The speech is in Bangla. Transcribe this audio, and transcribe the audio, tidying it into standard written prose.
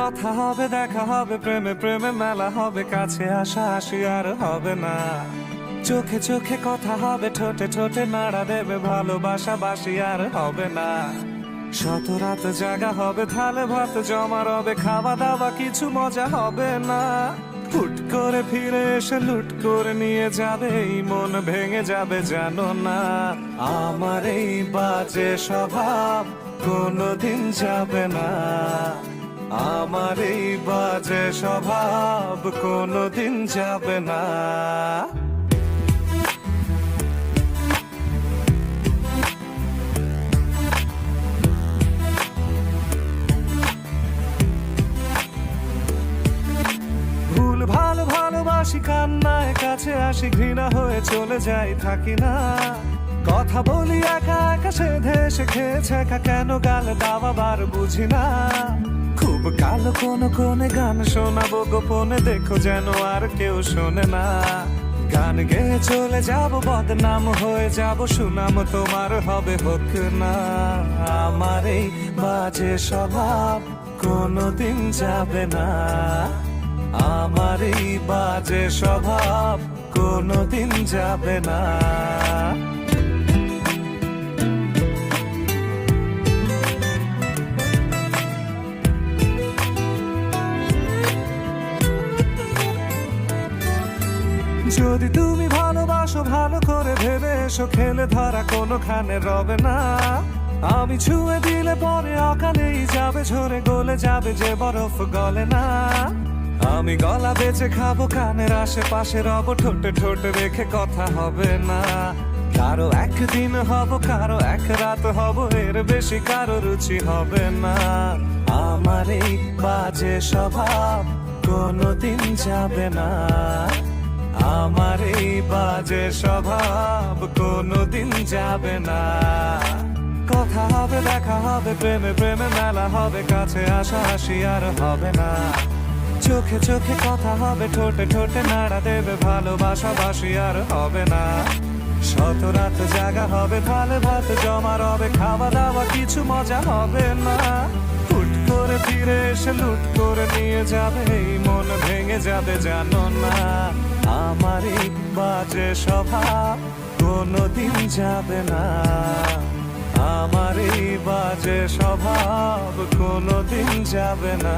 কথা হবে, দেখা হবে, প্রেমে প্রেমে মেলা হবে, কাছে আসা আসি আর হবে না। চোখে চোখে কথা হবে, ঠোঁটে ঠোঁটে নাড়া দেবে, ভালোবাসা বাসি আর হবে না। শত রাত জাগা হবে, থালে ভাত জমা রবে, খাওয়া দাওয়া কিছু মজা হবে না। হুট করে ফিরে এসে লুট করে নিয়ে যাবে, এই মন ভেঙে যাবে জানো না। আমার এই বাজে স্বভাব কোনোদিন যাবে না, আমার এই বাজে স্বভাব কোনোদিন যাবে না। ভুল ভালো ভালোবাসি, কান্নায় কাছে আসি, ঘৃণা হয়ে চলে যাই, থাকি না। কথা বলি একা একা, সেধে এসে খেয়েছে একা, কেন গাল দাবাবার বুঝি না। খুব কালো কোন কোনে গান শোনাবো গোপনে, দেখো যেন আর কেউ শোনে না। গান গেয়ে চলে যাব, বদনাম হয়ে যাব, সুনাম তোমার হবে হোক না। আমার এই বাজে স্বভাব কোনোদিন যাবে না, আমার এই বাজে স্বভাব কোনোদিন যাবে না। যদি তুমি ভালোবাসো ভালো করে ভেবে এসো, খেলে ধরা কোনোখানে রবে না। আমি ছুঁয়ে দিলে পরে অকালেই যাবে, ঝরে গলে যাবে যে বরফ গলে না। আমি গলা বেঁচে খাবো, কানের আশেপাশে রব, ঠোঁটে ঠোঁটে রেখে কথা হবে না। কারো একদিন হব, কারো এক রাত হব, এর বেশি কারো রুচি হবে না। আমার এই বাজে স্বভাব কোনোদিন যাবে না, আমার এই বাজে স্বভাব কোনোদিন যাবে না। কথা হবে, দেখা হবে, প্রেমে প্রেমে মেলা হবে, কাছে আসা আসি আর হবে না। চোখে চোখে কথা হবে, ঠোঁটে ঠোঁটে নাড়া দেবে, ভালোবাসা বাসি আর হবে না। শত রাত জাগা হবে, থালে ভাত জমা রবে, খাওয়া দাওয়া কিছু মজা হবে না। হুট করে ফিরে এসে লুট করে নিয়ে যাবে, এই মন ভেঙে যাবে জানো না। আমার এই বাজে স্বভাব কোনোদিন যাবে না, আমার এই বাজে স্বভাব কোনোদিন যাবে না।